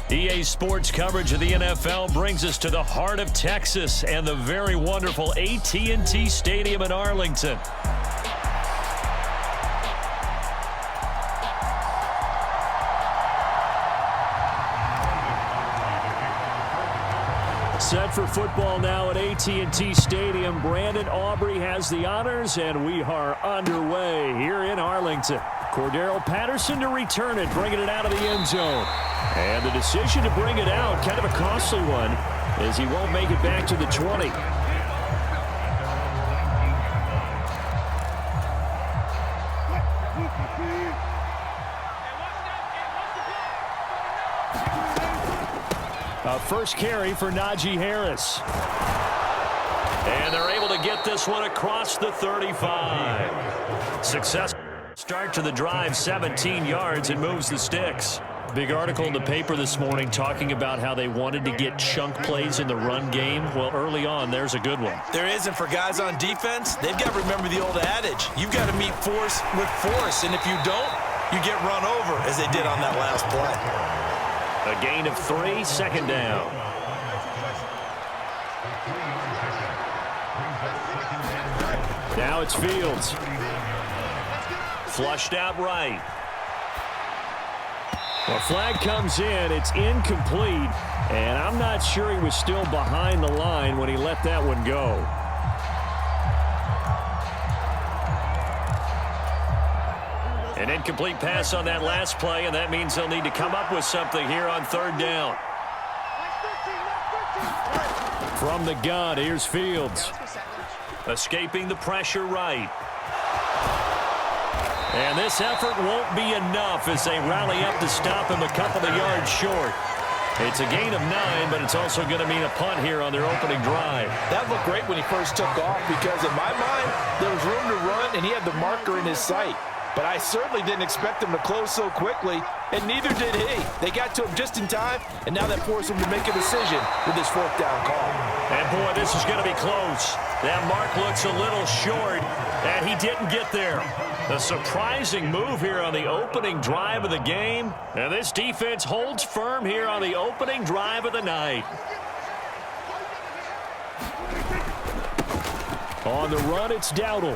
EA Sports coverage of the NFL brings us to the heart of Texas and the very wonderful AT&T Stadium in Arlington. Set for football now at AT&T Stadium. Brandon Aubrey has the honors, and we are underway here in Arlington. Cordero Patterson to return it, bringing it out of the end zone. And the decision to bring it out, kind of a costly one, as he won't make it back to the 20. A first carry for Najee Harris. And they're able to get this one across the 35. Successful start to the drive, 17 yards, and moves the sticks. Big article in the paper this morning talking about how they wanted to get chunk plays in the run game. Well, early on, there's a good one. There isn't for guys on defense. They've got to remember the old adage. You've got to meet force with force, and if you don't, you get run over, as they did on that last play. A gain of 3, second down. Now it's Fields. Flushed out right. The flag comes in. It's incomplete. And I'm not sure he was still behind the line when he let that one go. An incomplete pass on that last play, and that means they'll need to come up with something here on third down. From the gun, here's Fields. Escaping the pressure right. And this effort won't be enough as they rally up to stop him a couple of yards short. It's a gain of 9, but it's also going to mean a punt here on their opening drive. That looked great when he first took off because, in my mind, there was room to run, and he had the marker in his sight. But I certainly didn't expect him to close so quickly, and neither did he. They got to him just in time, and now that forced him to make a decision with his fourth down call. And, boy, this is going to be close. That mark looks a little short, and he didn't get there. A surprising move here on the opening drive of the game, and this defense holds firm here on the opening drive of the night. On the run, it's Dowdle.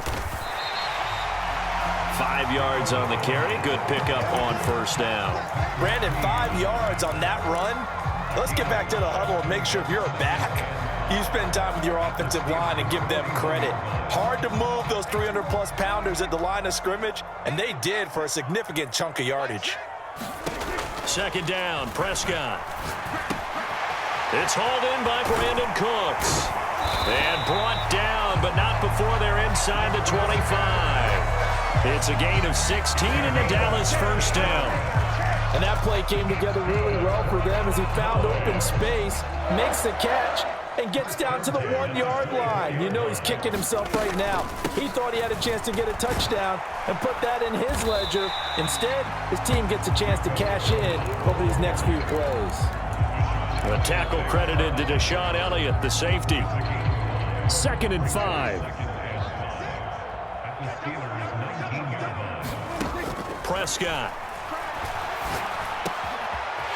5 yards on the carry. Good pickup on first down. Brandon, 5 yards on that run. Let's get back to the huddle and make sure if you're back, you spend time with your offensive line and give them credit. Hard to move those 300-plus pounders at the line of scrimmage, and they did for a significant chunk of yardage. Second down, Prescott. It's hauled in by Brandon Cooks. And brought down, but not before they're inside the 25. It's a gain of 16 and a Dallas first down. And that play came together really well for them as he found open space, makes the catch, and gets down to the 1-yard line. You know he's kicking himself right now. He thought he had a chance to get a touchdown and put that in his ledger. Instead, his team gets a chance to cash in over these next few plays. The tackle credited to Deshaun Elliott, the safety. 2nd and 5. Prescott.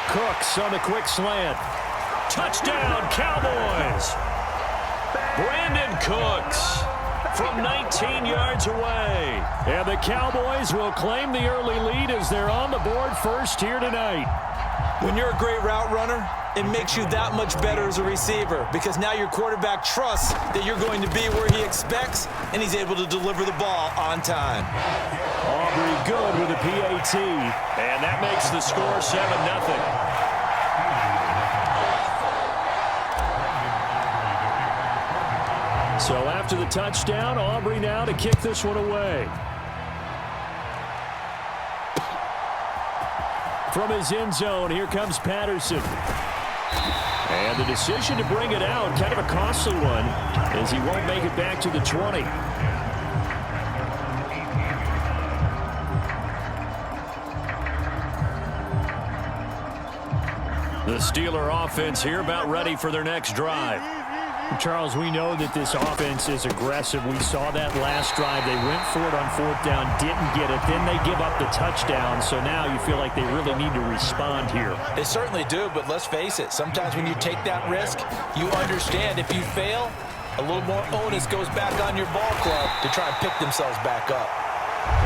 Cooks on the quick slant. Touchdown, Cowboys. Brandon Cooks from 19 yards away. And the Cowboys will claim the early lead as they're on the board first here tonight. When you're a great route runner, it makes you that much better as a receiver because now your quarterback trusts that you're going to be where he expects, and he's able to deliver the ball on time. Aubrey good with a PAT, and that makes the score 7-0. So after the touchdown, Aubrey now to kick this one away. From his end zone, here comes Patterson. And the decision to bring it out, kind of a costly one, as he won't make it back to the 20. The Steeler offense here about ready for their next drive. Charles, we know that this offense is aggressive. We saw that last drive. They went for it on fourth down, didn't get it. Then they give up the touchdown. So now you feel like they really need to respond here. They certainly do, but let's face it. Sometimes when you take that risk, you understand if you fail, a little more onus goes back on your ball club to try and pick themselves back up.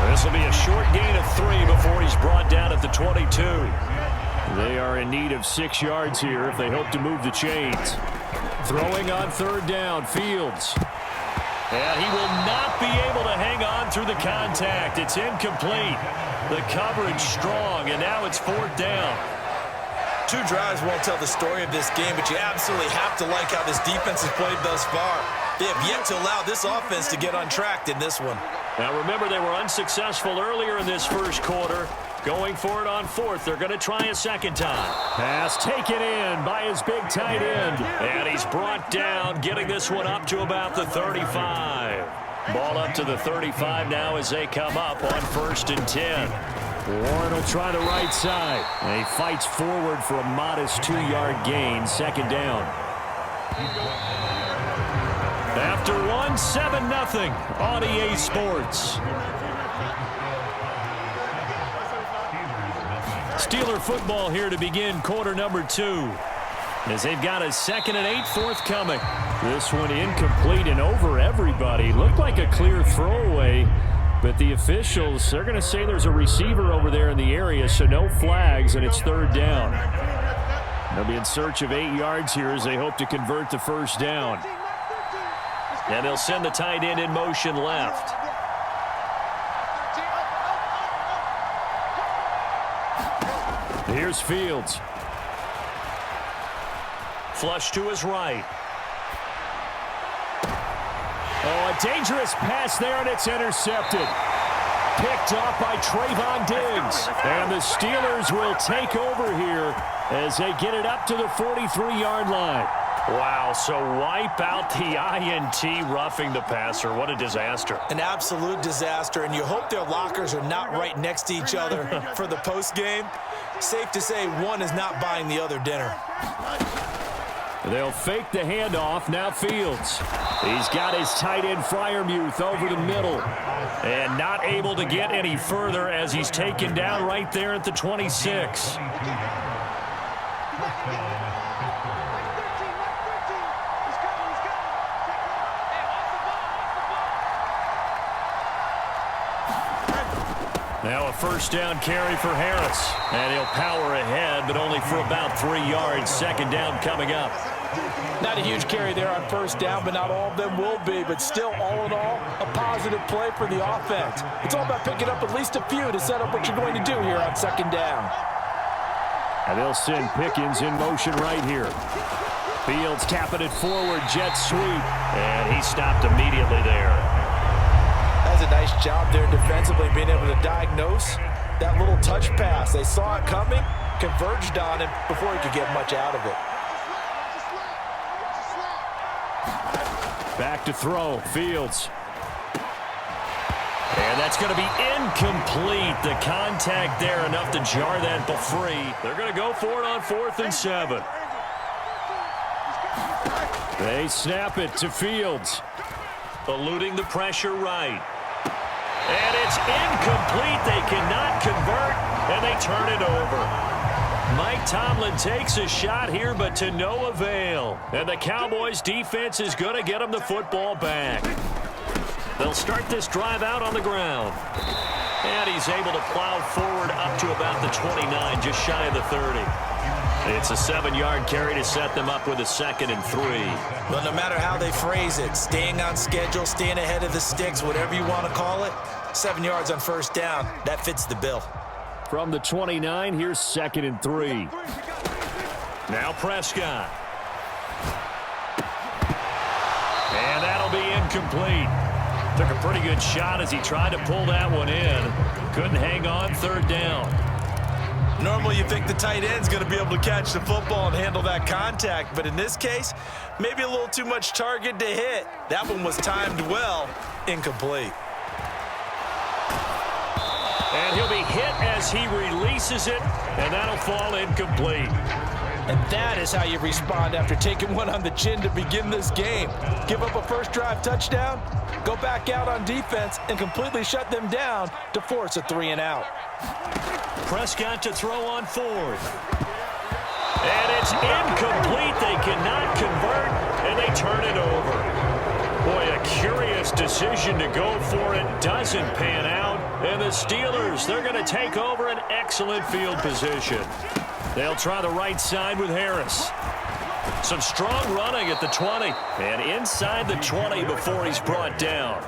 This will be a short gain of 3 before he's brought down at the 22. They are in need of 6 yards here if they hope to move the chains. Throwing on third down, Fields. And he will not be able to hang on through the contact. It's incomplete. The coverage strong, and now it's fourth down. 2 drives won't tell the story of this game, but you absolutely have to like how this defense has played thus far. They have yet to allow this offense to get untracked in this one. Now remember, they were unsuccessful earlier in this first quarter. Going for it on fourth. They're going to try a second time. Pass taken in by his big tight end. And he's brought down, getting this one up to about the 35. Ball up to the 35 now as they come up on 1st and 10. Warren will try the right side. And he fights forward for a modest 2-yard gain. Second down. After one, 7-0 on EA Sports. Steeler football here to begin quarter number 2. As they've got a 2nd and 8 forthcoming. This one incomplete and over everybody. Looked like a clear throwaway, but the officials, they're going to say there's a receiver over there in the area, so no flags, and it's 3rd down. They'll be in search of 8 yards here as they hope to convert the first down. And they'll send the tight end in motion left. Here's Fields. Flush to his right. Oh, a dangerous pass there, and it's intercepted. Picked off by Trayvon Diggs. And the Steelers will take over here as they get it up to the 43-yard line. Wow, so wipe out the INT, roughing the passer. What a disaster. An absolute disaster, and you hope their lockers are not right next to each other for the postgame. Safe to say one is not buying the other dinner. They'll fake the handoff. Now Fields. He's got his tight end Freiermuth over the middle. And not able to get any further as he's taken down right there at the 26. Now a first down carry for Harris. And he'll power ahead, but only for about 3 yards. Second down coming up. Not a huge carry there on first down, but not all of them will be. But still, all in all, a positive play for the offense. It's all about picking up at least a few to set up what you're going to do here on second down. And they'll send Pickens in motion right here. Fields tapping it forward, jet sweep. And he stopped immediately there. That's a nice job there defensively, being able to diagnose that little touch pass. They saw it coming, converged on him before he could get much out of it. Back to throw, Fields. And that's going to be incomplete. The contact there enough to jar that ball free. They're going to go for it on 4th and 7. They snap it to Fields. Eluding the pressure right. And it's incomplete. They cannot convert, and they turn it over. Mike Tomlin takes a shot here, but to no avail. And the Cowboys defense is going to get them the football back. They'll start this drive out on the ground. And he's able to plow forward up to about the 29, just shy of the 30. It's a 7-yard carry to set them up with a 2nd and 3. Well, no matter how they phrase it, staying on schedule, staying ahead of the sticks, whatever you want to call it, 7 yards on first down, that fits the bill. From the 29, here's 2nd and 3. Now Prescott. And that'll be incomplete. Took a pretty good shot as he tried to pull that one in. Couldn't hang on, 3rd down. Normally you think the tight end's going to be able to catch the football and handle that contact, but in this case, maybe a little too much target to hit. That one was timed well, incomplete. And he'll be hit as he releases it, and that'll fall incomplete. And that is how you respond after taking one on the chin to begin this game. Give up a first drive touchdown, go back out on defense, and completely shut them down to force a 3-and-out. Prescott to throw on fourth. And it's incomplete. They cannot convert, and they turn it over. Boy, a curious decision to go for it. Doesn't pan out. And the Steelers, they're going to take over an excellent field position. They'll try the right side with Harris. Some strong running at the 20. And inside the 20 before he's brought down.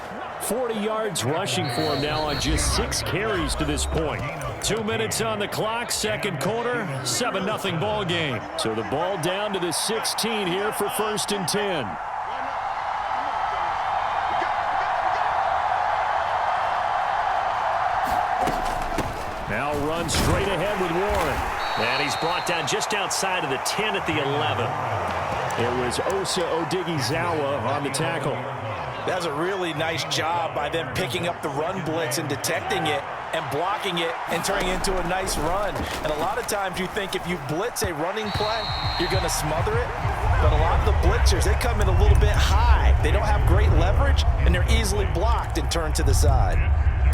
40 yards rushing for him now on just 6 carries to this point. 2 minutes on the clock, second quarter, 7-0 ball game. So the ball down to the 16 here for 1st and 10. Now runs straight ahead with Warren. And he's brought down just outside of the 10 at the 11. It was Osa Odighizuwa on the tackle. That's a really nice job by them picking up the run blitz and detecting it and blocking it and turning it into a nice run. And a lot of times you think if you blitz a running play, you're going to smother it. But a lot of the blitzers, they come in a little bit high. They don't have great leverage, and they're easily blocked and turned to the side.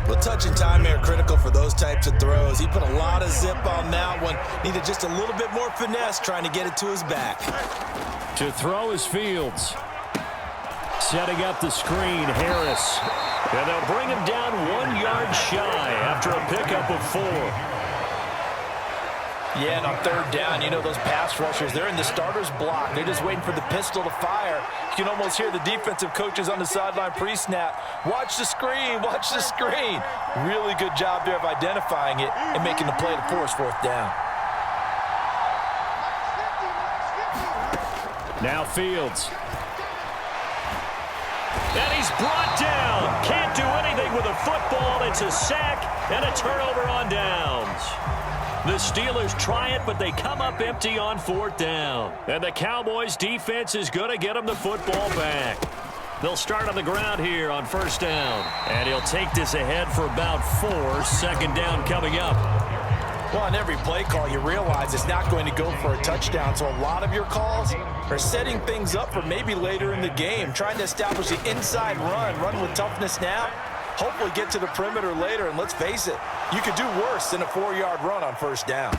Well, touch and timing are critical for those types of throws. He put a lot of zip on that one. Needed just a little bit more finesse trying to get it to his back. To throw is Fields. Setting up the screen, Harris. And they'll bring him down 1 yard shy after a pickup of 4. Yeah, and on third down, you know those pass rushers, they're in the starter's block. They're just waiting for the pistol to fire. You can almost hear the defensive coaches on the sideline pre-snap. Watch the screen, watch the screen. Really good job there of identifying it and making the play to force 4th down. Now Fields. And he's brought down. Can't do anything with a football. It's a sack and a turnover on downs. The Steelers try it, but they come up empty on 4th down. And the Cowboys defense is going to get them the football back. They'll start on the ground here on 1st down. And he'll take this ahead for about 4. 2nd down coming up. Well, on every play call, you realize it's not going to go for a touchdown. So a lot of your calls are setting things up for maybe later in the game, trying to establish the inside run with toughness now, hopefully get to the perimeter later. And let's face it, you could do worse than a 4-yard run on 1st down.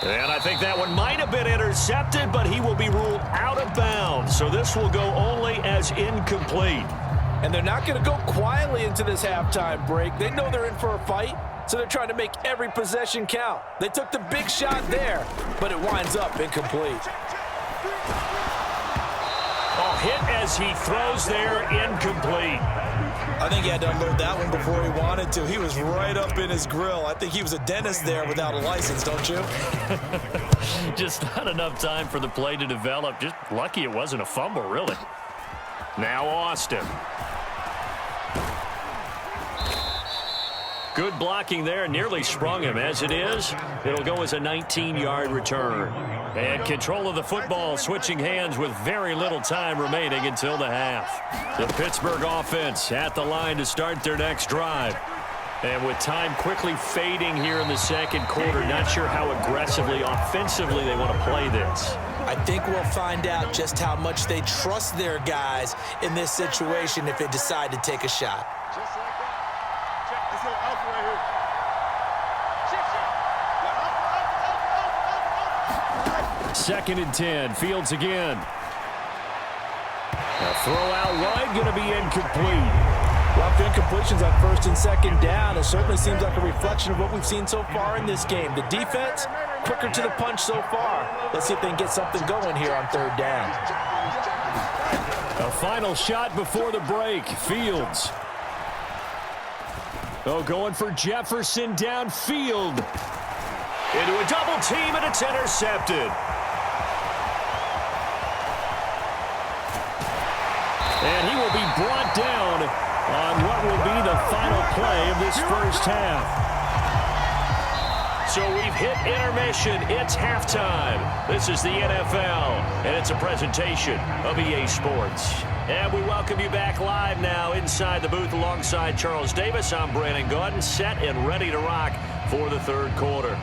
And I think that one might have been intercepted, but he will be ruled out of bounds. So this will go only as incomplete. And they're not going to go quietly into this halftime break. They know they're in for a fight, so they're trying to make every possession count. They took the big shot there, but it winds up incomplete. Oh, hit as he throws there, incomplete. I think he had to unload that one before he wanted to. He was right up in his grill. I think he was a dentist there without a license, don't you? Just not enough time for the play to develop. Just lucky it wasn't a fumble, really. Now Austin. Good blocking there, nearly sprung him. As it is, it'll go as a 19-yard return. And control of the football, switching hands with very little time remaining until the half. The Pittsburgh offense at the line to start their next drive. And with time quickly fading here in the second quarter, not sure how aggressively, offensively they want to play this. I think we'll find out just how much they trust their guys in this situation if they decide to take a shot. 2nd and 10. Fields again. A throw out wide, going to be incomplete. Rough incompletions on 1st and 2nd down. It certainly seems like a reflection of what we've seen so far in this game. The defense, quicker to the punch so far. Let's see if they can get something going here on 3rd down. A final shot before the break. Fields. Oh, going for Jefferson downfield. Into a double team, and it's intercepted. And he will be brought down on what will be the final play of this first half. So we've hit intermission. It's halftime. This is the NFL, and it's a presentation of EA Sports. And we welcome you back live now inside the booth alongside Charles Davis. I'm Brandon Gaudin, set and ready to rock for the third quarter.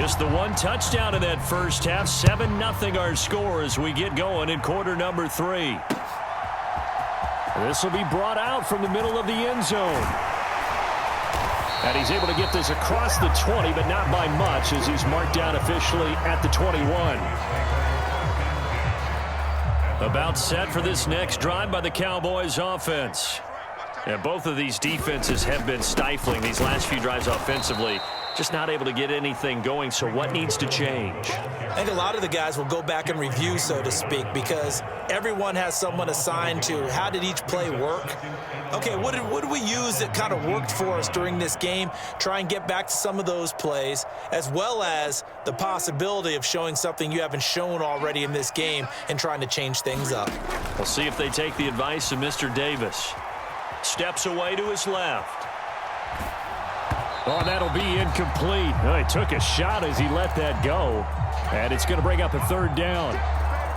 Just the one touchdown in that first half. 7-0 our score as we get going in quarter number 3. This will be brought out from the middle of the end zone. And he's able to get this across the 20, but not by much as he's marked down officially at the 21. About set for this next drive by the Cowboys offense. And both of these defenses have been stifling these last few drives offensively. Just not able to get anything going, so what needs to change? I think a lot of the guys will go back and review, so to speak, because everyone has someone assigned to how did each play work. Okay, what did we use that kind of worked for us during this game? Try and get back to some of those plays, as well as the possibility of showing something you haven't shown already in this game and trying to change things up. We'll see if they take the advice of Mr. Davis. Steps away to his left. Oh, that'll be incomplete. Oh, he took a shot as he let that go. And it's going to bring up a third down.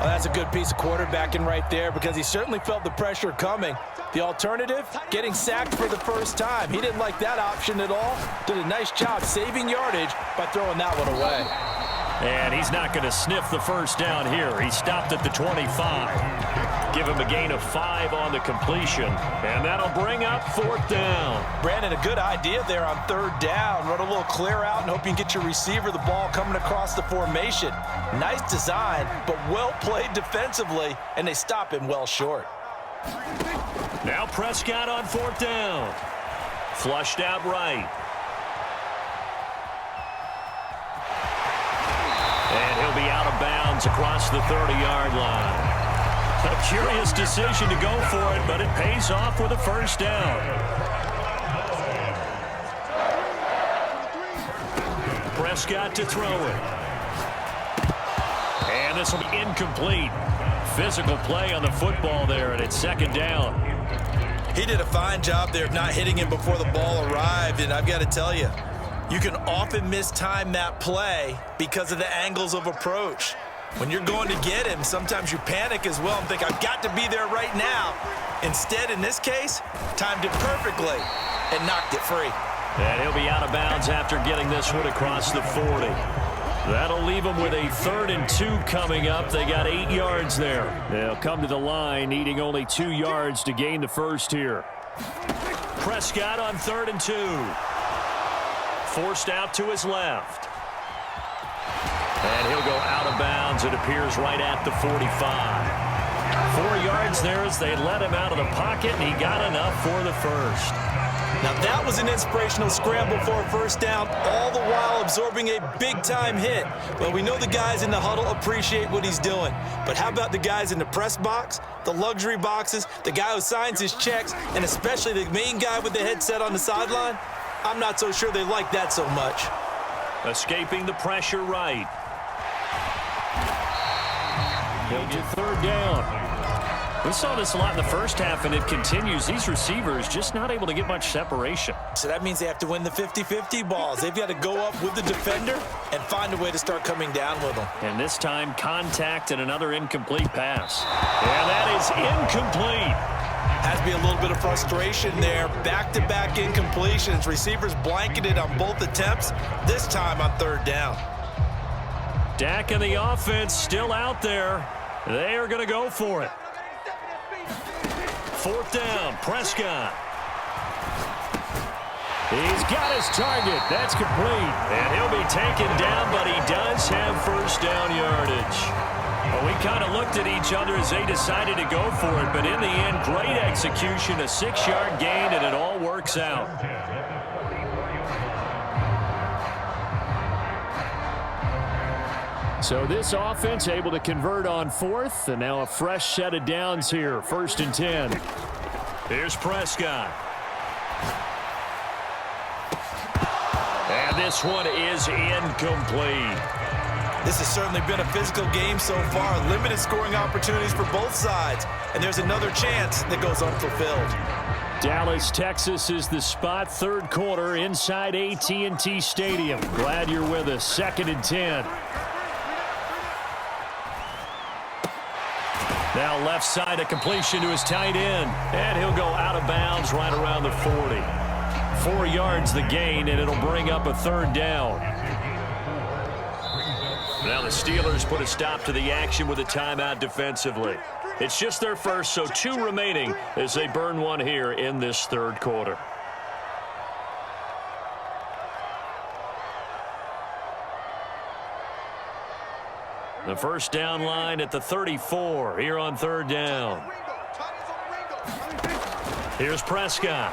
Oh, that's a good piece of quarterbacking right there because he certainly felt the pressure coming. The alternative, getting sacked for the first time. He didn't like that option at all. Did a nice job saving yardage by throwing that one away. And he's not going to sniff the first down here. He stopped at the 25. Give him a gain of 5 on the completion. And that'll bring up 4th down. Brandon, a good idea there on 3rd down. Run a little clear out and hope you can get your receiver the ball coming across the formation. Nice design, but well played defensively, and they stop him well short. Now Prescott on 4th down. Flushed out right. And he'll be out of bounds across the 30-yard line. A curious decision to go for it, but it pays off with a first down. Prescott to throw it. And this will be incomplete. Physical play on the football there, and it's 2nd down. He did a fine job there of not hitting him before the ball arrived, and I've got to tell you, you can often mistime that play because of the angles of approach. When you're going to get him, sometimes you panic as well and think, I've got to be there right now. Instead, in this case, timed it perfectly and knocked it free. And he'll be out of bounds after getting this one across the 40. That'll leave them with a 3rd and 2 coming up. They got 8 yards there. They'll come to the line, needing only 2 yards to gain the first here. Prescott on 3rd and 2. Forced out to his left. And he'll go out of bounds, it appears, right at the 45. 4 yards there as they let him out of the pocket, and he got enough for the first. Now that was an inspirational scramble for a first down, all the while absorbing a big-time hit. Well, we know the guys in the huddle appreciate what he's doing. But how about the guys in the press box, the luxury boxes, the guy who signs his checks, and especially the main guy with the headset on the sideline? I'm not so sure they like that so much. Escaping the pressure right. He'll get 3rd down. We saw this a lot in the first half, and it continues. These receivers just not able to get much separation. So that means they have to win the 50-50 balls. They've got to go up with the defender and find a way to start coming down with them. And this time, contact and another incomplete pass. And that is incomplete. Has to be a little bit of frustration there. Back-to-back incompletions. Receivers blanketed on both attempts, this time on 3rd down. Dak and the offense still out there. They are going to go for it. 4th down, Prescott. He's got his target. That's complete. And he'll be taken down, but he does have first down yardage. Well, we kind of looked at each other as they decided to go for it, but in the end, great execution, a 6-yard gain, and it all works out. So this offense able to convert on 4th, and now a fresh set of downs here, 1st and 10. Here's Prescott. And this one is incomplete. This has certainly been a physical game so far. Limited scoring opportunities for both sides. And there's another chance that goes unfulfilled. Dallas, Texas is the spot. 3rd quarter inside AT&T Stadium. Glad you're with us. 2nd and 10. Now left side, a completion to his tight end. And he'll go out of bounds right around the 40. 4 yards the gain, and it'll bring up a 3rd down. Now the Steelers put a stop to the action with a timeout defensively. It's just their first, so 2 remaining as they burn one here in this third quarter. The first down line at the 34 here on third down. Here's Prescott.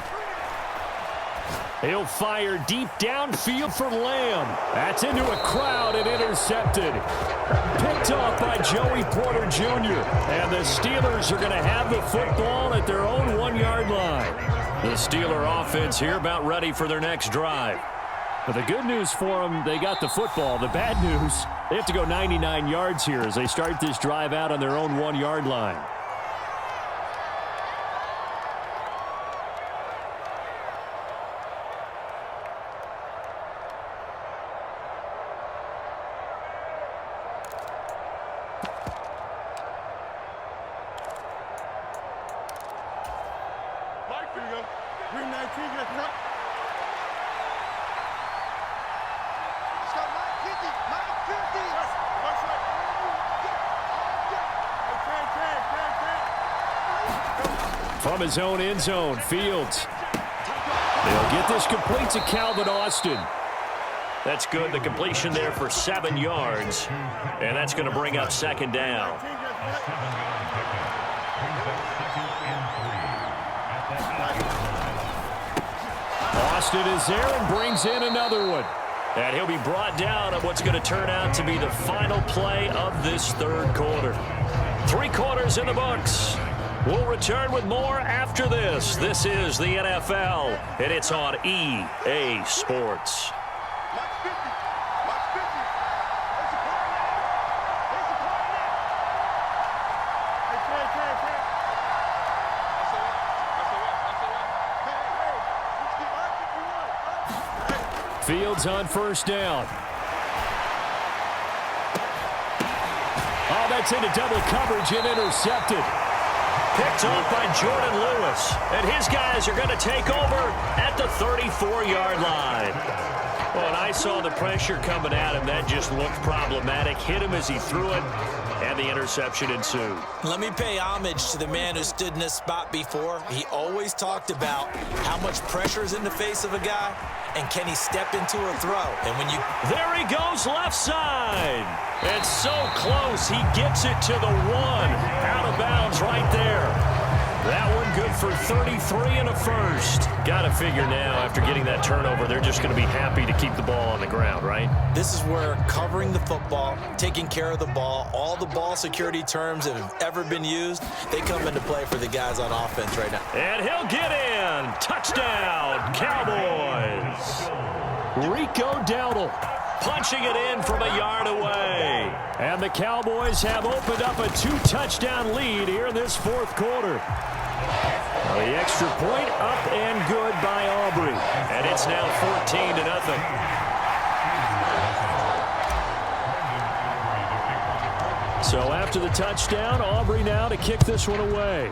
He'll fire deep downfield for Lamb. That's into a crowd and intercepted. Picked off by Joey Porter Jr. And the Steelers are going to have the football at their own 1-yard line. The Steeler offense here about ready for their next drive. But the good news for them, they got the football. The bad news, they have to go 99 yards here as they start this drive out on their own 1-yard line. From his own end zone, Fields. They'll get this complete to Calvin Austin. That's good. The completion there for 7 yards. And that's going to bring up second down. Austin is there and brings in another one. And he'll be brought down on what's going to turn out to be the final play of this third quarter. 3 quarters in the books. We'll return with more after this. This is the NFL, and it's on EA Sports. Fields on first down. Oh, that's into double coverage and intercepted. Picked off by Jordan Lewis. And his guys are going to take over at the 34-yard line. Well, and I saw the pressure coming at him. That just looked problematic. Hit him as he threw it, and the interception ensued. Let me pay homage to the man who stood in this spot before. He always talked about how much pressure is in the face of a guy, and can he step into a throw? And when you... There he goes, left side. It's so close. He gets it to the 1. Out of bounds right there. That one good for 33 and a first. Got to figure now, after getting that turnover, they're just going to be happy to keep the ball on the ground, right? This is where covering the football, taking care of the ball, all the ball security terms that have ever been used, they come into play for the guys on offense right now. And he'll get in. Touchdown, Cowboys. Rico Dowdle punching it in from a yard away. And the Cowboys have opened up a 2-touchdown lead here in this fourth quarter. Well, the extra point up and good by Aubrey. And it's now 14-0. So after the touchdown, Aubrey now to kick this one away.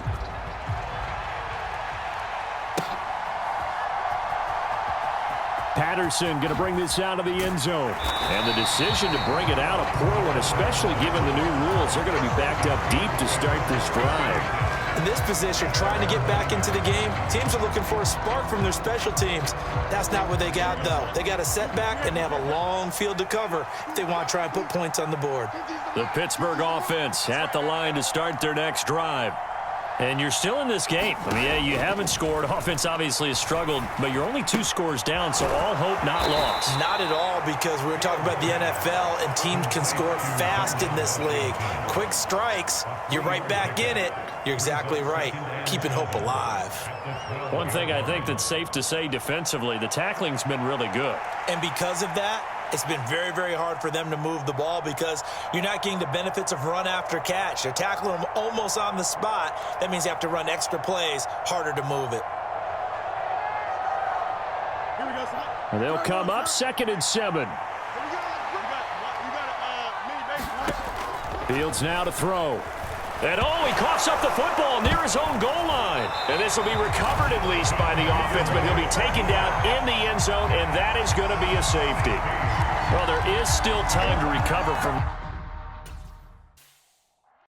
Patterson going to bring this out of the end zone. And the decision to bring it out, a poor one, especially given the new rules. They're going to be backed up deep to start this drive. In this position, trying to get back into the game, teams are looking for a spark from their special teams. That's not what they got, though. They got a setback, and they have a long field to cover if they want to try and put points on the board. The Pittsburgh offense at the line to start their next drive. And you're still in this game. I mean, yeah, you haven't scored. Offense obviously has struggled, but you're only 2 scores down, so all hope not lost. Not at all, because we're talking about the NFL, and teams can score fast in this league. Quick strikes, you're right back in it. You're exactly right. Keeping hope alive. One thing I think that's safe to say defensively, the tackling's been really good. And because of that, it's been very, very hard for them to move the ball because you're not getting the benefits of run after catch. They're tackling them almost on the spot. That means you have to run extra plays, harder to move it. And they'll come up 2nd and 7. Fields now to throw. And he coughs up the football near his own goal line. And this will be recovered at least by the offense, but he'll be taken down in the end zone, and that is going to be a safety. Well, there is still time to recover from